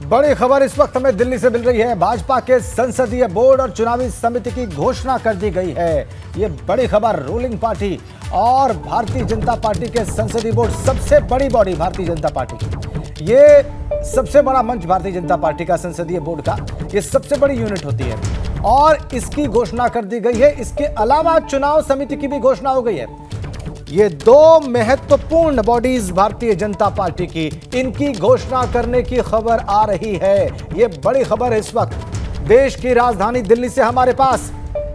बड़ी खबर इस वक्त हमें दिल्ली से मिल रही है। भाजपा के संसदीय बोर्ड और चुनावी समिति की घोषणा कर दी गई है। ये बड़ी खबर रूलिंग पार्टी और भारतीय जनता पार्टी के संसदीय बोर्ड, सबसे बड़ी बॉडी भारतीय जनता पार्टी की, ये सबसे बड़ा मंच भारतीय जनता पार्टी का संसदीय बोर्ड का, ये सबसे बड़ी यूनिट होती है और इसकी घोषणा कर दी गई है। इसके अलावा चुनाव समिति की भी घोषणा हो गई है। ये दो महत्वपूर्ण बॉडीज भारतीय जनता पार्टी की, इनकी घोषणा करने की खबर आ रही है। ये बड़ी खबर है इस वक्त देश की राजधानी दिल्ली से हमारे पास।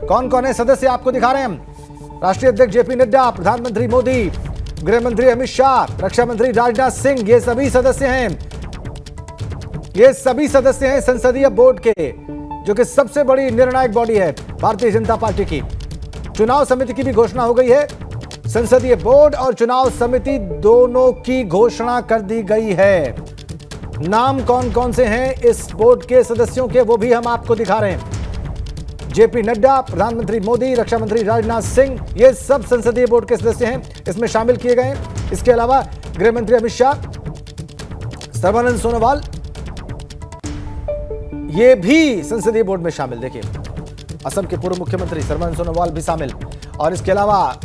कौन कौन है सदस्य आपको दिखा रहे हैं हम। राष्ट्रीय अध्यक्ष जेपी नड्डा, प्रधानमंत्री मोदी, गृह मंत्री अमित शाह, रक्षा मंत्री राजनाथ सिंह, ये सभी सदस्य हैं। ये सभी सदस्य हैं संसदीय बोर्ड के, जो कि सबसे बड़ी निर्णायक बॉडी है भारतीय जनता पार्टी की। चुनाव समिति की भी घोषणा हो गई है। संसदीय बोर्ड और चुनाव समिति दोनों की घोषणा कर दी गई है। नाम कौन कौन से हैं इस बोर्ड के सदस्यों के, वो भी हम आपको दिखा रहे हैं। जेपी नड्डा, प्रधानमंत्री मोदी, रक्षा मंत्री राजनाथ सिंह, ये सब संसदीय बोर्ड के सदस्य हैं, इसमें शामिल किए गए हैं। इसके अलावा गृह मंत्री अमित शाह, सर्बानंद सोनोवाल, ये भी संसदीय बोर्ड में शामिल। देखिए, असम के पूर्व मुख्यमंत्री सर्बानंद सोनोवाल भी शामिल, और इसके अलावा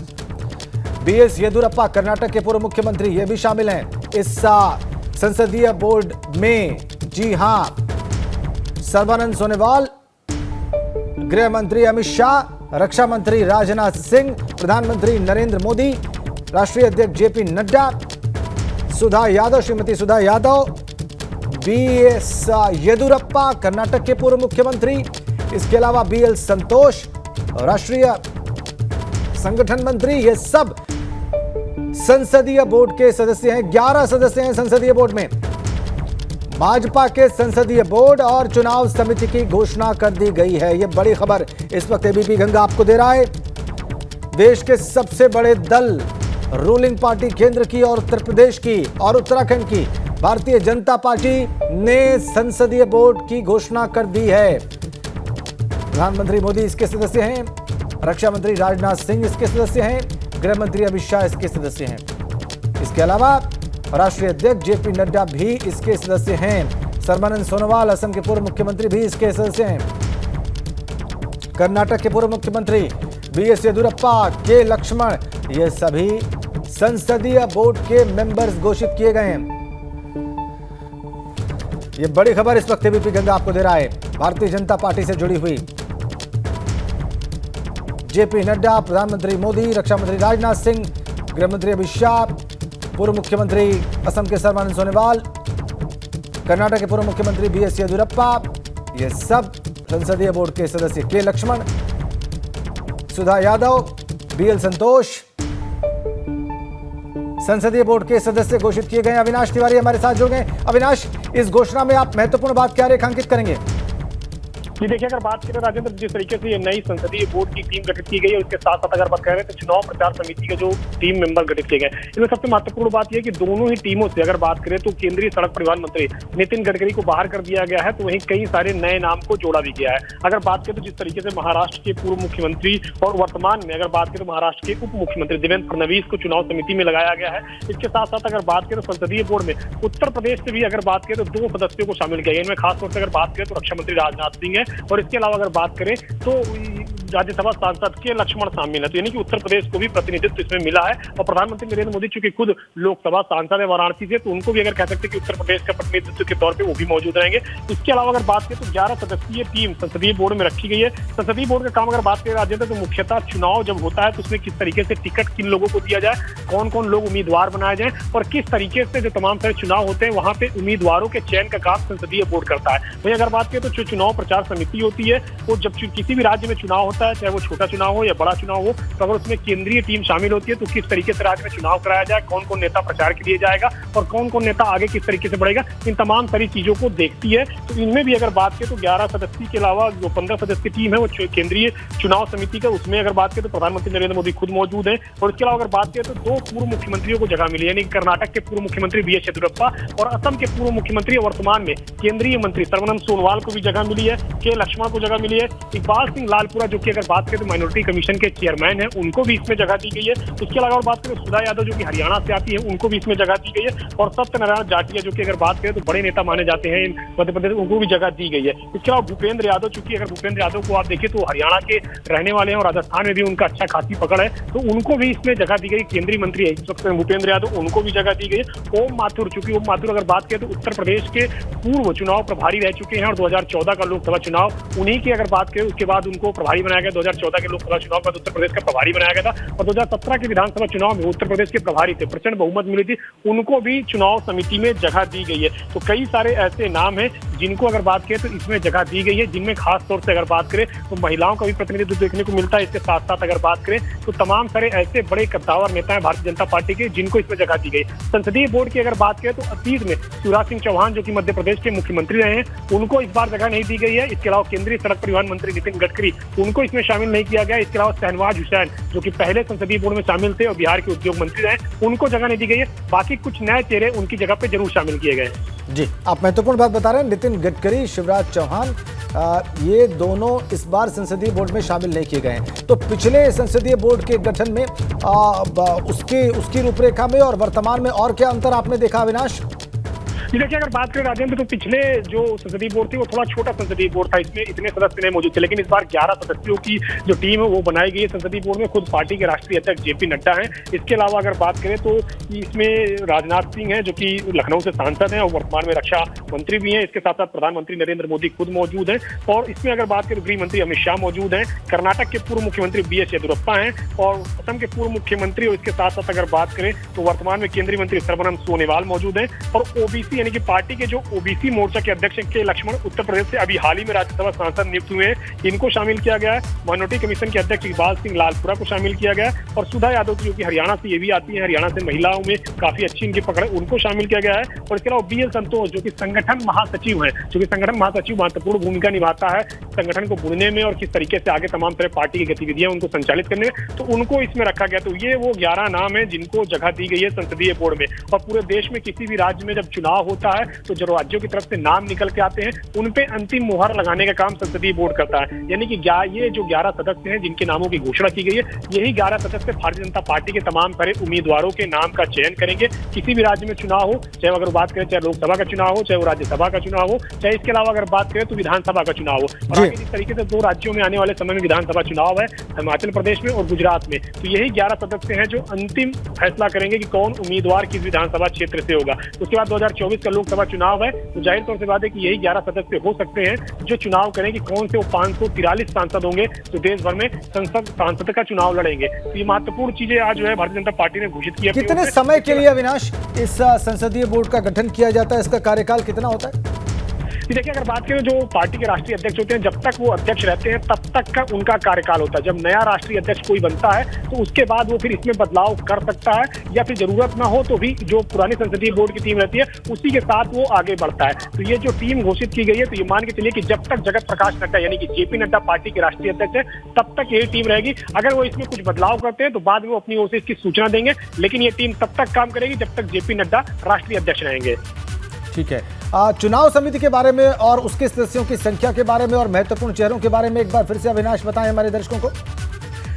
बीएस येदियुरप्पा, कर्नाटक के पूर्व मुख्यमंत्री, ये भी शामिल हैं इस संसदीय बोर्ड में। जी हां, सर्बानंद सोनोवाल, गृह मंत्री अमित शाह, रक्षा मंत्री राजनाथ सिंह, प्रधानमंत्री नरेंद्र मोदी, राष्ट्रीय अध्यक्ष जेपी नड्डा, सुधा यादव, श्रीमती सुधा यादव, बीएस येदियुरप्पा, कर्नाटक के पूर्व मुख्यमंत्री, इसके अलावा बीएल संतोष, राष्ट्रीय संगठन मंत्री, ये सब संसदीय बोर्ड के सदस्य हैं। 11 सदस्य हैं संसदीय बोर्ड में। भाजपा के संसदीय बोर्ड और चुनाव समिति की घोषणा कर दी गई है। यह बड़ी खबर इस वक्त एबीपी गंगा आपको दे रहा है। देश के सबसे बड़े दल, रूलिंग पार्टी केंद्र की और उत्तर प्रदेश की और उत्तराखंड की भारतीय जनता पार्टी ने संसदीय बोर्ड की घोषणा कर दी है। प्रधानमंत्री मोदी इसके सदस्य हैं, रक्षा मंत्री राजनाथ सिंह इसके सदस्य हैं, गृह मंत्री अमित शाह इसके सदस्य हैं। इसके अलावा राष्ट्रीय अध्यक्ष जेपी नड्डा भी इसके सदस्य हैं। सर्बानंद सोनोवाल, असम के पूर्व मुख्यमंत्री, भी इसके सदस्य हैं। कर्नाटक के पूर्व मुख्यमंत्री बीएस येदियुरप्पा, के लक्ष्मण, ये सभी संसदीय बोर्ड के मेंबर्स घोषित किए गए हैं। ये बड़ी खबर इस वक्त एबीपी गंगा आपको दे रहा है, भारतीय जनता पार्टी से जुड़ी हुई। जेपी नड्डा, प्रधानमंत्री मोदी, रक्षा मंत्री राजनाथ सिंह, गृह मंत्री अमित शाह, पूर्व मुख्यमंत्री असम के सर्बानंद सोनोवाल, कर्नाटक के पूर्व मुख्यमंत्री बीएस येदियुरप्पा, ये सब संसदीय बोर्ड के सदस्य। के लक्ष्मण, सुधा यादव, बीएल संतोष संसदीय बोर्ड के सदस्य घोषित किए गए। अविनाश तिवारी हमारे साथ जुड़ गए। अविनाश, इस घोषणा में आप महत्वपूर्ण बात क्या रेखांकित करेंगे? जी देखिए, अगर बात करें राजेंद्र, जिस तरीके से ये नई संसदीय बोर्ड की टीम गठित की गई है, उसके साथ साथ अगर बात करें तो चुनाव प्रचार समिति के जो टीम मेंबर गठित किए गए, इसमें सबसे महत्वपूर्ण बात यह है कि दोनों ही टीमों से अगर बात करें तो केंद्रीय सड़क परिवहन मंत्री नितिन गडकरी को बाहर कर दिया गया है, तो वहीं कई सारे नए नाम को जोड़ा भी गया है। अगर बात करें तो जिस तरीके से महाराष्ट्र के पूर्व मुख्यमंत्री और वर्तमान में अगर बात करें तो महाराष्ट्र के उप मुख्यमंत्री देवेंद्र फडणवीस को चुनाव समिति में लगाया गया है। इसके साथ साथ अगर बात करें तो संसदीय बोर्ड में उत्तर प्रदेश से भी अगर बात करें तो 2 सदस्यों को शामिल किया गया। इनमें खासतौर से अगर बात करें तो रक्षा मंत्री राजनाथ सिंह है, और इसके अलावा बात करें तो राज्यसभा सांसद के लक्ष्मण शामिल है। तो यानी कि उत्तर प्रदेश को भी प्रतिनिधित्व इसमें मिला है। और प्रधानमंत्री नरेंद्र मोदी चूंकि खुद लोकसभा सांसद है वाराणसी से, तो उनको भी अगर कह सकते हैं कि उत्तर प्रदेश का प्रतिनिधित्व के तौर पे वो भी मौजूद रहेंगे। इसके अलावा अगर बात करें तो 11 सदस्यीय टीम संसदीय बोर्ड में रखी गई है। संसदीय बोर्ड का काम अगर बात करें राजेंद्र, तो मुख्यतः चुनाव जब होता है तो उसमें किस तरीके से टिकट किन लोगों को दिया जाए, कौन कौन लोग उम्मीदवार बनाए जाए, और किस तरीके से जो तमाम सारे चुनाव होते हैं वहां पे उम्मीदवारों के चयन का काम संसदीय बोर्ड करता है। वहीं अगर बात करें तो जो चुनाव प्रचार समिति होती है, वो जब किसी भी राज्य में चुनाव होता है, चाहे वो छोटा चुनाव हो या बड़ा चुनाव हो, तो अगर उसमें केंद्रीय टीम शामिल होती है तो किस तरीके से राज्य में चुनाव कराया जाए, कौन कौन नेता प्रचार के लिए जाएगा और कौन कौन नेता आगे किस तरीके से बढ़ेगा, इन तमाम सारी चीजों को देखती है। तो इनमें भी अगर बात करें तो 11 सदस्य के अलावा जो 15 सदस्य की टीम है वो केंद्रीय चुनाव समिति का, उसमें अगर बात करें तो प्रधानमंत्री नरेंद्र मोदी खुद मौजूद है। और इसके अलावा अगर बात करें तो 2 पूर्व मुख्यमंत्रियों को जगह मिली, यानी कर्नाटक के पूर्व मुख्यमंत्री बीएस येदियुरप्पा और असम के पूर्व मुख्यमंत्री वर्तमान में केंद्रीय मंत्री सर्बानंद सोनोवाल को भी जगह मिली है। के लक्ष्मण को जगह मिली है। इकबाल सिंह लालपुरा जो की अगर बात करें तो माइनॉरिटी कमीशन के चेयरमैन है, उनको भी इसमें जगह दी गई है। इसके अलावा बात करें सुधा यादव जो कि हरियाणा से आती है, उनको भी इसमें जगह दी गई है। और सत्यनारायण जाटिया जो कि अगर बात करें तो बड़े नेता माने जाते हैं मध्य प्रदेश, उनको भी जगह दी गई है। इसके अलावा भूपेंद्र यादव, चूंकि अगर भूपेंद्र यादव को आप देखिए तो हरियाणा के रहने वाले हैं और राजस्थान में भी उनका अच्छा खासी पकड़ है, तो उनको भी इसमें जगह दी गई। केंद्रीय मंत्री है इस वक्त भूपेंद्र यादव, उनको भी जगह दी गई है। ओम माथुर, चूंकि ओम माथुर अगर बात करें तो उत्तर प्रदेश के पूर्व चुनाव प्रभारी रह चुके हैं और 2014 का लोकसभा चुनाव उन्हीं की अगर बात करें उसके बाद उनको प्रभारी बनाया गया। 2014 के लोकसभा चुनाव के बाद उत्तर प्रदेश का प्रभारी बनाया गया था और 2017 के विधानसभा चुनाव में उत्तर प्रदेश के प्रभारी थे, प्रचंड बहुमत मिली थी, उनको भी चुनाव समिति में जगह दी गई है। तो कई सारे ऐसे नाम हैं जिनको अगर बात करें तो इसमें जगह दी गई है, जिनमें खास तौर से अगर बात करें तो महिलाओं का भी प्रतिनिधित्व देखने को मिलता है। इसके साथ साथ अगर बात करें तो तमाम सारे ऐसे बड़े कद्दावर नेता हैं भारतीय जनता पार्टी के जिनको इसमें जगह दी गई। संसदीय बोर्ड की अगर बात करें तो अतीत में शिवराज सिंह चौहान जो कि मध्य प्रदेश के मुख्यमंत्री रहे हैं, उनको इस बार जगह नहीं दी गई है। इसके अलावा केंद्रीय सड़क परिवहन मंत्री नितिन गडकरी, उनको इसमें शामिल नहीं किया गया। इसके अलावा शहनवाज हुसैन जो कि पहले संसदीय बोर्ड में शामिल थे और बिहार के उद्योग मंत्री रहे, उनको जगह नहीं दी गई है। बाकी कुछ नए चेहरे उनकी जगह पे जरूर शामिल किए गए। जी, आप महत्वपूर्ण बात बता रहे हैं। नितिन गडकरी, शिवराज चौहान, ये दोनों इस बार संसदीय बोर्ड में शामिल नहीं किए गए हैं। तो पिछले संसदीय बोर्ड के गठन में उसकी रूपरेखा में और वर्तमान में और क्या अंतर आपने देखा अविनाश? देखिए अगर बात करें राजेंद्र तो पिछले जो संसदीय बोर्ड थी वो थोड़ा छोटा संसदीय बोर्ड था, इसमें इतने सदस्य नहीं मौजूद थे, लेकिन इस बार 11 सदस्यों की जो टीम है वो बनाई गई है। संसदीय बोर्ड में खुद पार्टी के राष्ट्रीय अध्यक्ष जेपी नड्डा हैं। इसके अलावा अगर बात करें तो इसमें राजनाथ सिंह हैं जो कि लखनऊ से सांसद हैं और वर्तमान में रक्षा मंत्री भी हैं। इसके साथ साथ प्रधानमंत्री नरेंद्र मोदी खुद मौजूद हैं और इसमें अगर बात करें तो गृह मंत्री अमित शाह मौजूद हैं, कर्नाटक के पूर्व मुख्यमंत्री BS येदियुरप्पा हैं और असम के पूर्व मुख्यमंत्री, और इसके साथ साथ अगर बात करें तो वर्तमान में केंद्रीय मंत्री सर्बानंद सोनोवाल मौजूद हैं और ओबीसी यानी कि पार्टी के ओबीसी मोर्चा के अध्यक्ष के लक्ष्मण उत्तर प्रदेश से अभी हाल ही में राज्यसभा सांसद नियुक्त हुए हैं, इनको शामिल किया गया है। माइनॉरिटी कमीशन के अध्यक्ष इकबाल सिंह लालपुरा को शामिल किया गया है और सुधा यादव जो कि हरियाणा से ये भी आती है, हरियाणा से महिलाओं में काफी अच्छी इनकी पकड़ है, उनको शामिल किया गया है। और इसके अलावा BL संतोष जो कि संगठन महासचिव हैं, जो कि संगठन महासचिव महत्वपूर्ण भूमिका निभाता है संगठन को बुनने में और किस तरीके से आगे तमाम तरह पार्टी की गतिविधियां उनको संचालित करने में, तो उनको इसमें रखा गया। तो ये वो 11 नाम है जिनको जगह दी गई है संसदीय बोर्ड में। और पूरे देश में किसी भी राज्य में जब चुनाव होता है तो जो राज्यों की तरफ से नाम निकल के आते हैं उन पे अंतिम मुहर लगाने का काम संसदीय बोर्ड करता है। यानी कि ये जो 11 सदस्य हैं जिनके नामों की घोषणा की गई है, यही 11 सदस्य भारतीय जनता पार्टी के तमाम सारे उम्मीदवारों के नाम का चयन करेंगे। किसी भी राज्य में चुनाव हो, चाहे अगर बात करें चाहे लोकसभा का चुनाव हो, चाहे वो राज्यसभा का चुनाव हो, चाहे इसके अलावा अगर बात करें तो विधानसभा का चुनाव हो। और आगे जिस तरीके से 2 राज्यों में आने वाले समय में विधानसभा चुनाव है, हिमाचल प्रदेश में और गुजरात में, तो यही 11 सदस्य हैं जो अंतिम फैसला करेंगे कि कौन उम्मीदवार किस विधानसभा क्षेत्र से होगा। उसके बाद 2024 का लोकसभा चुनाव है, तो जाहिर तौर से बात है कि यही 11 सदस्य हो सकते हैं जो चुनाव करें कि कौन से वो 543 सांसद होंगे जो देश भर में सांसद का चुनाव लड़ेंगे। तो ये महत्वपूर्ण चीजें आज जो है भारतीय जनता पार्टी ने घोषित की है। कितने समय के लिए अविनाश इस संसदीय बोर्ड का गठन किया जाता है? इसका कार्यकाल कितना होता है? देखिए अगर बात करें जो पार्टी के राष्ट्रीय अध्यक्ष होते हैं, जब तक वो अध्यक्ष रहते हैं तब तक का उनका कार्यकाल होता है। जब नया राष्ट्रीय अध्यक्ष कोई बनता है तो उसके बाद वो फिर इसमें बदलाव कर सकता है या फिर जरूरत ना हो तो भी जो पुरानी संसदीय बोर्ड की टीम रहती है उसी के साथ वो आगे बढ़ता है। तो ये जो टीम घोषित की गई है, तो ये मान के चलिए कि जब तक जगत प्रकाश नड्डा यानी कि जेपी नड्डा पार्टी के राष्ट्रीय अध्यक्ष है तब तक यही टीम रहेगी। अगर वो इसमें कुछ बदलाव करते हैं तो बाद में वो अपनी ओर से इसकी सूचना देंगे, लेकिन ये टीम तब तक काम करेगी जब तक जेपी नड्डा राष्ट्रीय अध्यक्ष रहेंगे। ठीक है, चुनाव समिति के बारे में और उसके सदस्यों की संख्या के बारे में और महत्वपूर्ण चेहरों के बारे में एक बार फिर से अविनाश बताएं हमारे दर्शकों को।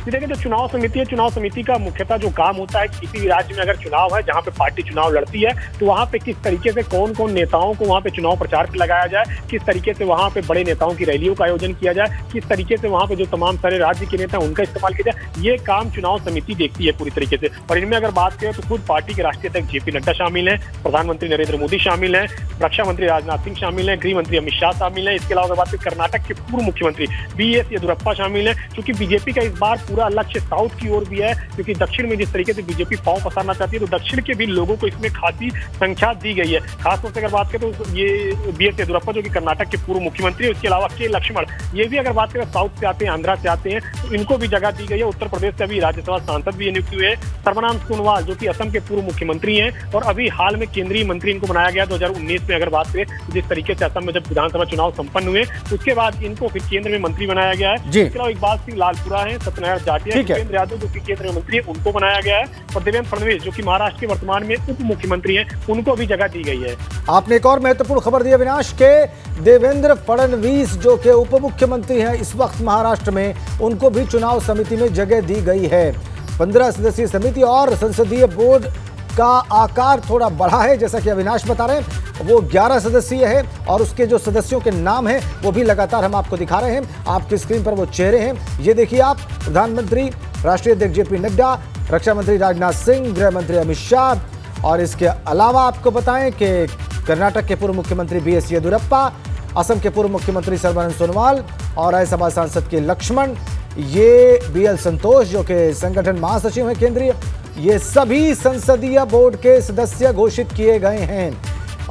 देखिए जो चुनाव समिति है, चुनाव समिति का मुख्यतः जो काम होता है, किसी भी राज्य में अगर चुनाव है जहां पे पार्टी चुनाव लड़ती है तो वहां पे किस तरीके से कौन कौन नेताओं को वहां पे चुनाव प्रचार पे लगाया जाए, किस तरीके से वहां पे बड़े नेताओं की रैलियों का आयोजन किया जाए, किस तरीके से वहां पे जो तमाम सारे राज्य के नेता उनका इस्तेमाल किया जाए, ये काम चुनाव समिति देखती है पूरी तरीके से। और इनमें अगर बात करें तो खुद पार्टी के राष्ट्रीय अध्यक्ष जेपी नड्डा शामिल है, प्रधानमंत्री नरेंद्र मोदी शामिल है, रक्षा मंत्री राजनाथ सिंह शामिल है, गृह मंत्री अमित शाह शामिल है। इसके अलावा बात करें कर्नाटक के पूर्व मुख्यमंत्री BS येदियुरप्पा शामिल है। क्योंकि बीजेपी का इस बार पूरा लक्ष्य साउथ की ओर भी है, क्योंकि दक्षिण में जिस तरीके से बीजेपी पांव पसारना चाहती है तो दक्षिण के भी लोगों को इसमें खासी संख्या दी गई है। खासतौर से अगर बात करें तो ये BS येदियुरप्पा जो कि कर्नाटक के पूर्व मुख्यमंत्री है, उसके अलावा के लक्ष्मण, ये भी अगर बात करें साउथ से आते हैं, आंध्रा से आते हैं, तो इनको भी जगह दी गई है। उत्तर प्रदेश से अभी राज्यसभा सांसद भी नियुक्त हुए हैं। सर्बानंद सोनोवाल जो कि असम के पूर्व मुख्यमंत्री हैं और अभी हाल में केंद्रीय मंत्री इनको बनाया गया 2019 में। अगर बात करें तो जिस तरीके से असम में जब विधानसभा चुनाव संपन्न हुए उसके बाद इनको फिर केंद्र में मंत्री बनाया गया है। इसके अलावा इकबाल सिंह लालपुरा है, सत्यनारायण जाटिया, ठीक है। भूपेंद्र यादव जो कि केंद्रीय मंत्री है उनको बनाया गया है, और देवेंद्र फडणवीस जो कि महाराष्ट्र के वर्तमान में उप मुख्यमंत्री हैं उनको भी जगह दी गई है। आपने एक और महत्वपूर्ण खबर दी अविनाश के देवेंद्र फडणवीस जो कि उप मुख्यमंत्री हैं इस वक्त महाराष्ट्र में, उनको भी चुनाव समिति में जगह दी गई है। 15 सदस्यीय समिति और संसदीय बोर्ड का आकार थोड़ा बढ़ा है, जैसा कि अविनाश बता रहे हैं। वो 11 सदस्यीय है और उसके जो सदस्यों के नाम हैं वो भी लगातार हम आपको दिखा रहे हैं। आपकी स्क्रीन पर वो चेहरे हैं, ये देखिए आप। प्रधानमंत्री राष्ट्रीय अध्यक्ष जेपी नड्डा, रक्षा मंत्री राजनाथ सिंह, गृह मंत्री अमित शाह, और इसके अलावा आपको बताएं कि कर्नाटक के पूर्व मुख्यमंत्री बीएस येदियुरप्पा, असम के पूर्व मुख्यमंत्री सर्बानंद सोनोवाल और राज्यसभा सांसद के लक्ष्मण, ये बीएल संतोष जो कि संगठन महासचिव हैं केंद्रीय, ये सभी संसदीय बोर्ड के सदस्य घोषित किए गए हैं।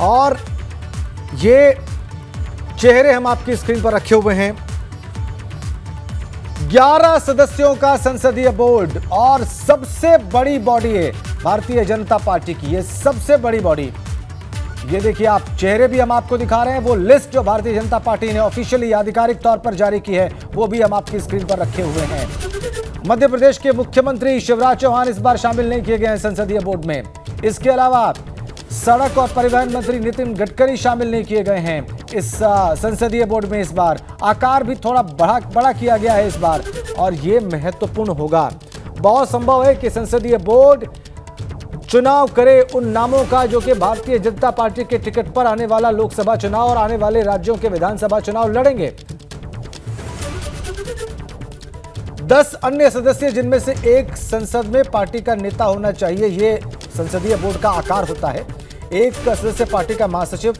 और ये चेहरे हम आपकी स्क्रीन पर रखे हुए हैं। 11 सदस्यों का संसदीय बोर्ड और सबसे बड़ी बॉडी है भारतीय जनता पार्टी की, ये सबसे बड़ी बॉडी। ये देखिए आप, चेहरे भी हम आपको दिखा रहे हैं। वो लिस्ट जो भारतीय जनता पार्टी ने ऑफिशियली आधिकारिक तौर पर जारी की है वो भी हम आपकी स्क्रीन पर रखे हुए हैं। मध्य प्रदेश के मुख्यमंत्री शिवराज चौहान इस बार शामिल नहीं किए गए हैं संसदीय बोर्ड में। इसके अलावा सड़क और परिवहन मंत्री नितिन गडकरी शामिल नहीं किए गए हैं इस संसदीय बोर्ड में। इस बार आकार भी थोड़ा बड़ा किया गया है इस बार, और ये महत्वपूर्ण होगा। बहुत संभव है कि संसदीय बोर्ड चुनाव करे उन नामों का जो कि भारतीय जनता पार्टी के टिकट पर आने वाला लोकसभा चुनाव और आने वाले राज्यों के विधानसभा चुनाव लड़ेंगे। 10 अन्य सदस्य जिनमें से एक संसद में पार्टी का नेता होना चाहिए, ये संसदीय बोर्ड का आकार होता है। एक सदस्य पार्टी का महासचिव।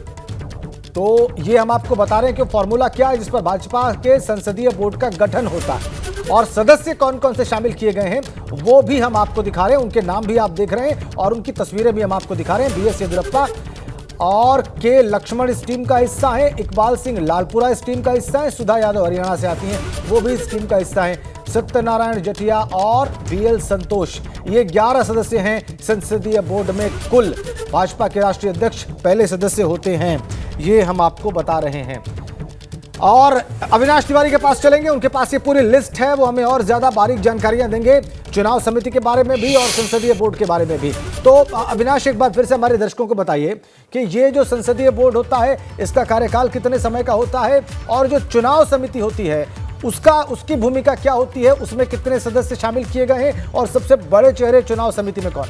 तो ये हम आपको बता रहे हैं कि फॉर्मूला क्या है जिस पर भाजपा के संसदीय बोर्ड का गठन होता है, और सदस्य कौन कौन से शामिल किए गए हैं वो भी हम आपको दिखा रहे हैं। उनके नाम भी आप देख रहे हैं और उनकी तस्वीरें भी हम आपको दिखा रहे हैं। बीएस येदियुरप्पा और के लक्ष्मण इस टीम का हिस्सा है, इकबाल सिंह लालपुरा इस टीम का हिस्सा है, सुधा यादव हरियाणा से आती हैं वो भी इस टीम का हिस्सा है, सत्यनारायण जटिया और बीएल संतोष, ये 11 सदस्य हैं संसदीय बोर्ड में कुल। भाजपा के राष्ट्रीय अध्यक्ष पहले सदस्य होते हैं, ये हम आपको बता रहे हैं। और अविनाश तिवारी के पास चलेंगे, उनके पास ये पूरी लिस्ट है, वो हमें और ज्यादा बारीक जानकारियां देंगे चुनाव समिति के बारे में भी और संसदीय बोर्ड के बारे में भी। तो अविनाश, एक बार फिर से हमारे दर्शकों को बताइए कि ये जो संसदीय बोर्ड होता है इसका कार्यकाल कितने समय का होता है, और जो चुनाव समिति होती है उसकी भूमिका क्या होती है, उसमें कितने सदस्य शामिल किए गए हैं, और सबसे बड़े चेहरे चुनाव समिति में कौन?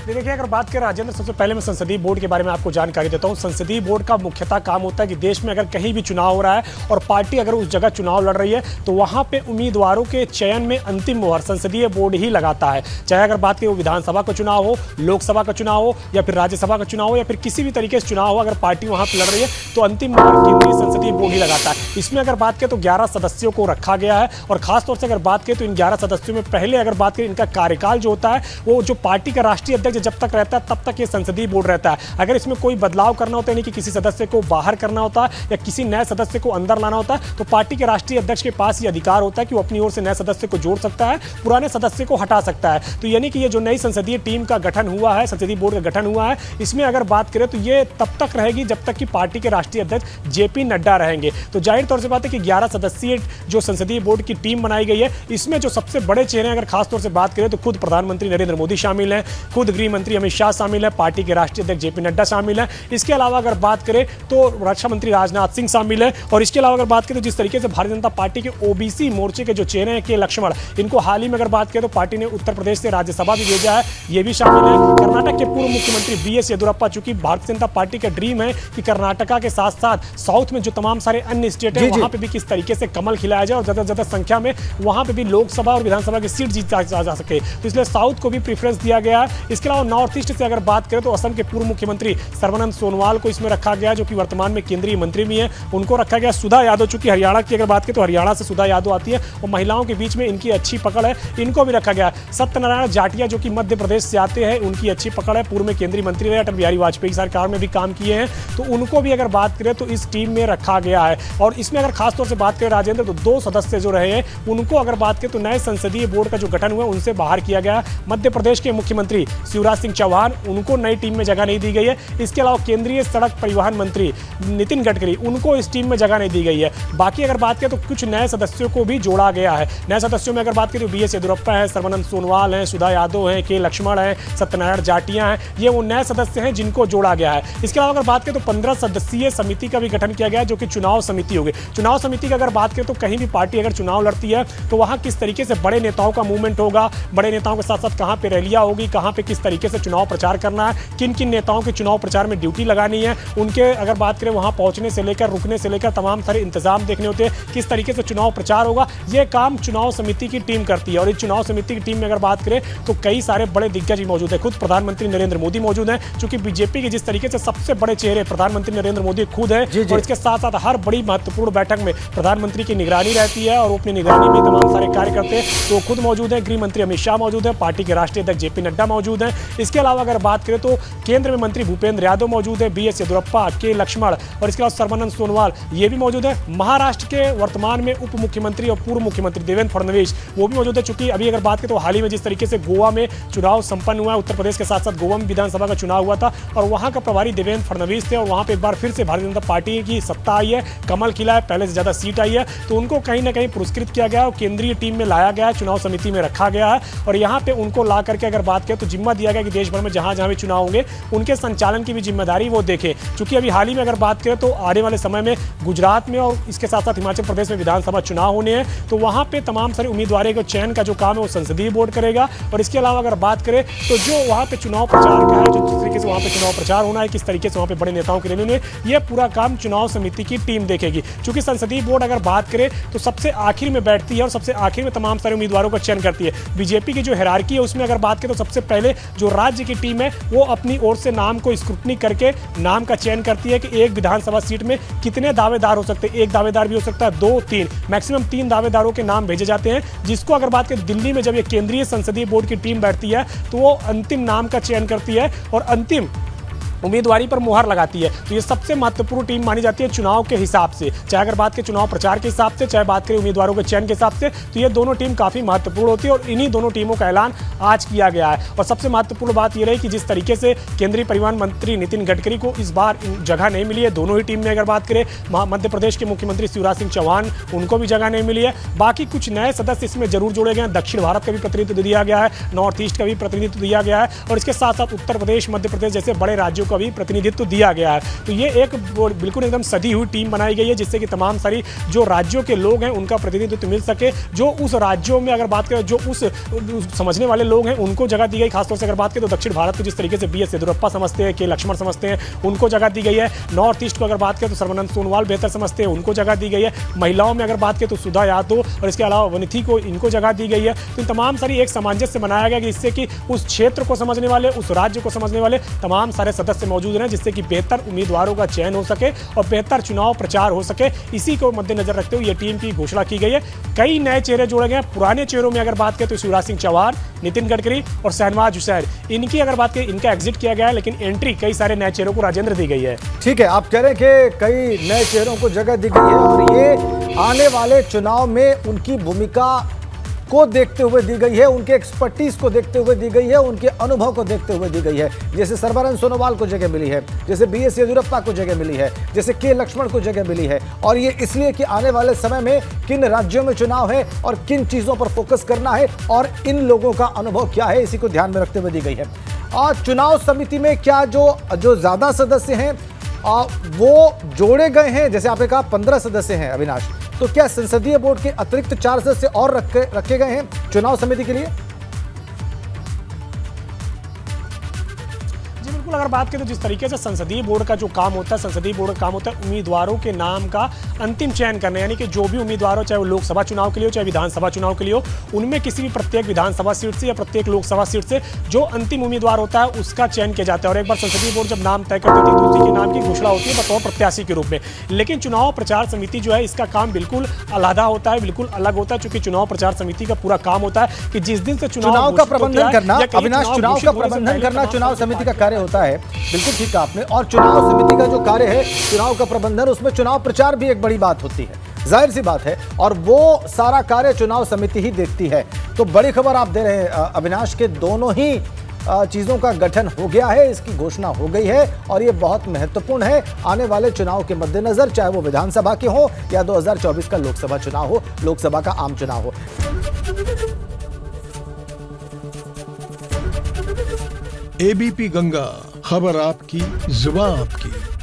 देखिए, अगर बात करें राजेंद्र, सबसे पहले मैं संसदीय बोर्ड के बारे में आपको जानकारी देता हूं। संसदीय बोर्ड का मुख्यतः काम होता है कि देश में अगर कहीं भी चुनाव हो रहा है और पार्टी अगर उस जगह चुनाव लड़ रही है तो वहां पे उम्मीदवारों के चयन में अंतिम मोहर संसदीय बोर्ड ही लगाता है। चाहे अगर बात करें वो विधानसभा का चुनाव हो, लोकसभा का चुनाव हो, या फिर राज्यसभा का चुनाव हो, या फिर किसी भी तरीके से चुनाव हो, अगर पार्टी वहां पर लड़ रही है तो अंतिम मोहर केंद्रीय संसदीय बोर्ड ही लगाता है। इसमें अगर बात करें तो 11 सदस्यों को रखा गया है, और खासतौर से अगर बात करें तो इन 11 सदस्यों में पहले अगर बात करें इनका कार्यकाल जो होता है वो जो पार्टी का राष्ट्रीय अध्यक्ष जब तक रहता है तब तक ये संसदीय बोर्ड रहता है। अगर इसमें कोई बदलाव करना होता है, यानी कि किसी सदस्य को बाहर करना होता है या किसी नए सदस्य को अंदर लाना होता है, तो पार्टी के राष्ट्रीय अध्यक्ष के पास ये अधिकार होता है कि वो अपनी ओर से नए सदस्य को जोड़ सकता है, पुराने सदस्य को हटा सकता है। तो यानी कि ये जो नई संसदीय टीम का गठन हुआ है, संसदीय बोर्ड का गठन हुआ है, इसमें अगर बात करें तो ये तब तक रहेगी जब तक कि पार्टी के राष्ट्रीय अध्यक्ष जेपी नड्डा रहेंगे। तो जाहिर तौर से बात है कि 11 सदस्यीय जो संसदीय बोर्ड की टीम बनाई गई है, इसमें जो सबसे बड़े चेहरे अगर खासतौर से बात करें तो खुद प्रधानमंत्री नरेंद्र मोदी शामिल हैं, खुद गृह मंत्री अमित शाह शामिल है, पार्टी के राष्ट्रीय अध्यक्ष जेपी नड्डा शामिल है। इसके अलावा अगर बात करें तो रक्षा मंत्री राजनाथ सिंह शामिल है, और इसके अलावा अगर बात करें तो जिस तरीके से भारतीय जनता पार्टी के ओबीसी मोर्चे के जो चेहरे हैं के लक्ष्मण, इनको हाल ही में अगर बात करें तो पार्टी ने उत्तर प्रदेश से राज्यसभा भी भेजा है, ये भी शामिल है। कर्नाटक के पूर्व मुख्यमंत्री बीएस येदियुरप्पा, चूंकि भारतीय जनता पार्टी का ड्रीम है कि कर्नाटका के साथ साथ साउथ में जो तमाम सारे अन्य स्टेट है वहां पे भी किस तरीके से कमल खिलाया जाए और ज्यादा से ज्यादा संख्या में वहां पे भी लोकसभा और विधानसभा की सीट जीत जा सके, तो इसलिए साउथ को भी प्रेफरेंस दिया गया है। इसके अलावा नॉर्थ ईस्ट से अगर बात करें तो असम के पूर्व मुख्यमंत्री सर्बानंद सोनोवाल को इसमें रखा गया, जो कि वर्तमान में केंद्रीय मंत्री भी हैं, उनको रखा गया। सुधा यादव, चूंकि हरियाणा की अगर बात करें तो हरियाणा से सुधा यादव आती है और महिलाओं के बीच में इनकी अच्छी पकड़ है, इनको भी रखा गया। सत्यनारायण जाटिया जो कि मध्य प्रदेश से आते हैं, उनकी अच्छी पकड़ है, पूर्व में केंद्रीय मंत्री रहे, अटल बिहारी वाजपेयी सरकार में भी काम किए हैं, तो उनको भी अगर बात करें तो इस टीम में रखा गया है। और इसमें अगर खासतौर से बात करें राजेंद्र, तो 2 सदस्य जो रहे हैं उनको अगर बात करें तो नए संसदीय बोर्ड का जो गठन हुआ उनसे बाहर किया गया। मध्य प्रदेश के मुख्यमंत्री शिवराज शिवराज सिंह चौहान, उनको नई टीम में जगह नहीं दी गई है। इसके अलावा केंद्रीय सड़क परिवहन मंत्री नितिन गडकरी, उनको इस टीम में जगह नहीं दी गई है। बाकी अगर बात करें तो कुछ नए सदस्यों को भी जोड़ा गया है। नए सदस्यों में अगर बात करें तो BS येदियुरप्पा है, सर्बानंद सोनोवाल हैं, सुधा यादव हैं, के लक्ष्मण हैं, सत्यनारायण जाटिया हैं। ये वो नए सदस्य हैं जिनको जोड़ा गया है। इसके अलावा अगर बात करें तो 15 सदस्यीय समिति का भी गठन किया गया है, जो कि चुनाव समिति होगी। चुनाव समिति की अगर बात करें तो कहीं भी पार्टी अगर चुनाव लड़ती है तो वहां किस तरीके से बड़े नेताओं का मूवमेंट होगा, बड़े नेताओं के साथ साथ कहां पे रैलियां होगी, कहां पे किस तरीके से चुनाव प्रचार करना है, किन किन नेताओं के चुनाव प्रचार में ड्यूटी लगानी है, उनके अगर बात करें वहां पहुंचने से लेकर रुकने से लेकर तमाम सारे इंतजाम देखने होते हैं, किस तरीके से चुनाव प्रचार होगा, ये काम चुनाव समिति की टीम करती है। और इस चुनाव समिति की टीम में अगर बात करें तो कई सारे बड़े दिग्गज भी मौजूद है। खुद प्रधानमंत्री नरेंद्र मोदी मौजूद हैं, क्योंकि बीजेपी के जिस तरीके से सबसे बड़े चेहरे प्रधानमंत्री नरेंद्र मोदी खुद है। और इसके साथ साथ हर बड़ी महत्वपूर्ण बैठक में प्रधानमंत्री की निगरानी रहती है और वो अपनी निगरानी में तमाम सारे कार्य करते हैं। तो खुद मौजूद है, गृह मंत्री अमित शाह मौजूद है, पार्टी के राष्ट्रीय अध्यक्ष JP नड्डा मौजूद हैं। इसके अलावा अगर बात करें तो केंद्र में मंत्री भूपेंद्र यादव मौजूद है, BS येदियुरप्पा, के लक्ष्मण और इसके अलावा सर्बानंद सोनोवाल ये भी मौजूद है। महाराष्ट्र के वर्तमान में उप मुख्यमंत्री और पूर्व मुख्यमंत्री देवेंद्र फडणवीस वो भी मौजूद है। चूंकि अभी अगर बात करें तो हाल ही में जिस तरीके से गोवा में चुनाव संपन्न हुआ है, उत्तर प्रदेश के साथ साथ गोवा में विधानसभा का चुनाव हुआ था और वहां का प्रभारी देवेंद्र फडणवीस थे और वहां पे एक बार फिर से भारतीय जनता पार्टी की सत्ता आई है, कमल खिला है, पहले से ज्यादा सीट आई है। तो उनको कहीं ना कहीं पुरस्कृत किया गया और केंद्रीय टीम में लाया गया है, चुनाव समिति में रखा गया है। और यहाँ पे उनको ला करके अगर बात करें तो जिम्मा दिया गया कि देश भर में जहां जहां भी चुनाव होंगे उनके संचालन की भी जिम्मेदारी वो देखे। चूंकि अभी हाल ही में अगर बात करें तो आने वाले समय में गुजरात में और इसके साथ साथ हिमाचल प्रदेश में विधानसभा चुनाव होने हैं, तो वहां पे तमाम सारे उम्मीदवारों के चयन का जो काम है वो संसदीय बोर्ड करेगा। और इसके अलावा अगर बात करें तो जो वहां पे चुनाव प्रचार का है, जो जिस तरीके से वहां पे चुनाव प्रचार होना है, किस तरीके से वहां पे बड़े नेताओं के लिए ये पूरा काम चुनाव समिति की टीम देखेगी। चूंकि संसदीय बोर्ड अगर बात करें तो सबसे आखिर में बैठती है और सबसे आखिर में तमाम सारे उम्मीदवारों का चयन करती है। बीजेपी की जो हायरार्की है उसमें अगर बात करें तो सबसे पहले जो राज्य की टीम है वो अपनी ओर से नाम को स्क्रूटनी करके नाम का चयन करती है कि एक विधानसभा सीट में कितने दावेदार हो सकते हैं। एक दावेदार भी हो सकता है, 2, 3, मैक्सिमम 3 दावेदारों के नाम भेजे जाते हैं, जिसको अगर बात करें दिल्ली में जब ये केंद्रीय संसदीय बोर्ड की टीम बैठती है तो वो अंतिम नाम का चयन करती है और अंतिम उम्मीदवारी पर मुहर लगाती है। तो ये सबसे महत्वपूर्ण टीम मानी जाती है चुनाव के हिसाब से, चाहे अगर बात करें चुनाव प्रचार के हिसाब से, चाहे बात करें उम्मीदवारों के चयन के हिसाब से, तो ये दोनों टीम काफी महत्वपूर्ण होती है और इन्हीं दोनों टीमों का ऐलान आज किया गया है। और सबसे महत्वपूर्ण बात यह रही कि जिस तरीके से केंद्रीय परिवहन मंत्री नितिन गडकरी को इस बार जगह नहीं मिली है दोनों ही टीम में। अगर बात करें मध्य प्रदेश के मुख्यमंत्री शिवराज सिंह चौहान, उनको भी जगह नहीं मिली है। बाकी कुछ नए सदस्य इसमें जरूर जोड़े गए हैं। दक्षिण भारत का भी प्रतिनिधित्व दिया गया है, नॉर्थ ईस्ट का भी प्रतिनिधित्व दिया गया है और इसके साथ साथ उत्तर प्रदेश, मध्य प्रदेश जैसे बड़े राज्यों का भी प्रतिनिधित्व दिया गया है। तो ये एक बिल्कुल एकदम सदी हुई टीम बनाई गई है, जिससे कि तमाम सारी जो राज्यों के लोग हैं उनका प्रतिनिधित्व मिल सके। जो उस राज्यों में अगर बात करें जो उस समझने वाले लोग हैं उनको जगह दी गई। खासतौर से अगर बात करें तो दक्षिण भारत को जिस तरीके से BS येदियुरप्पा समझते हैं, के लक्ष्मण समझते हैं, उनको जगह दी गई है। नॉर्थ ईस्ट को अगर बात करें तो सर्बानंद सोनोवाल बेहतर समझते हैं, उनको जगह दी गई है। महिलाओं में अगर बात करें तो सुधा यादव और इसके अलावा वनिथी को, इनको जगह दी गई है। तो इन तमाम सारी एक सामंजस्य बनाया गया कि जिससे कि उस क्षेत्र को समझने वाले, उस राज्य को समझने वाले तमाम सारे सदस्य मौजूद हैं, जिससे कि बेहतर उम्मीदवारों का चयन हो सके और बेहतर चुनाव प्रचार हो सके। इसी को मद्देनजर रखते हुए यह टीम की घोषणा की गई है। कई नए चेहरे जोड़े गए हैं। पुराने चेहरों में अगर बात करें तो शिवराज सिंह चौहान, नितिन गडकरी और शहनवाज हुसैन, इनकी अगर बात करें इनका एग्जिट किया गया है, लेकिन एंट्री कई सारे नए चेहरों को राजेंद्र दी गई है। ठीक है, आप कह रहे हैं कि कई नए चेहरों को जगह दी गई है और ये आने वाले चुनाव में उनकी भूमिका को देखते हुए दी गई है, उनके एक्सपर्टीज को देखते हुए दी गई है, उनके अनुभव को देखते हुए दी गई है। जैसे सर्बानंद सोनोवाल को जगह मिली है, जैसे BS येदियुरप्पा को जगह मिली है, जैसे के लक्ष्मण को जगह मिली है। और ये इसलिए कि आने वाले समय में किन राज्यों में चुनाव है और किन चीजों पर फोकस करना है और इन लोगों का अनुभव क्या है, इसी को ध्यान में रखते हुए दी गई है। और चुनाव समिति में क्या जो ज्यादा सदस्य हैं वो जोड़े गए हैं? जैसे आपने कहा 15 सदस्य हैं अविनाश, तो क्या संसदीय बोर्ड के अतिरिक्त 4 सदस्य और रखे गए हैं चुनाव समिति के लिए? अगर बात करें तो जिस तरीके से संसदीय बोर्ड का जो काम होता है, संसदीय बोर्ड का काम होता है उम्मीदवारों के नाम का अंतिम चयन करना, यानी कि जो भी उम्मीदवार हो, चाहे वो लोकसभा चुनाव के लिए हो, चाहे विधानसभा चुनाव के लिए हो, उनमें किसी भी प्रत्येक विधानसभा सीट से या प्रत्येक लोकसभा सीट से जो अंतिम उम्मीदवार होता है उसका चयन किया जाता है। और एक बार संसदीय बोर्ड जब नाम तय कर देती है तो उसी के नाम की घोषणा होती है बतौर प्रत्याशी के रूप में। लेकिन चुनाव प्रचार समिति जो है इसका काम बिल्कुल अलग होता है, बिल्कुल अलग होता है, क्योंकि चुनाव प्रचार समिति का पूरा काम होता है कि जिस दिन से चुनाव का प्रबंधन करना, अविनाश, चुनाव का प्रबंधन करना चुनाव समिति का कार्य होता है। बिल्कुल ठीक कहा आपने। और चुनाव समिति का जो कार्य है, चुनाव का प्रबंधन, उसमें चुनाव प्रचार भी एक बड़ी बात होती है, जाहिर सी बात है, और वो सारा कार्य चुनाव समिति ही देखती है। तो बड़ी खबर आप दे रहे हैं अविनाश के, दोनों ही चीजों का गठन हो गया है, इसकी घोषणा हो गई है और ये बहुत महत्वपूर्ण है आने वाले चुनाव के मद्देनजर, चाहे वो विधानसभा के हो या 2024 का लोकसभा चुनाव हो, लोकसभा का आम चुनाव हो। एबीपी गंगा, खबर आपकी, जुबान आपकी।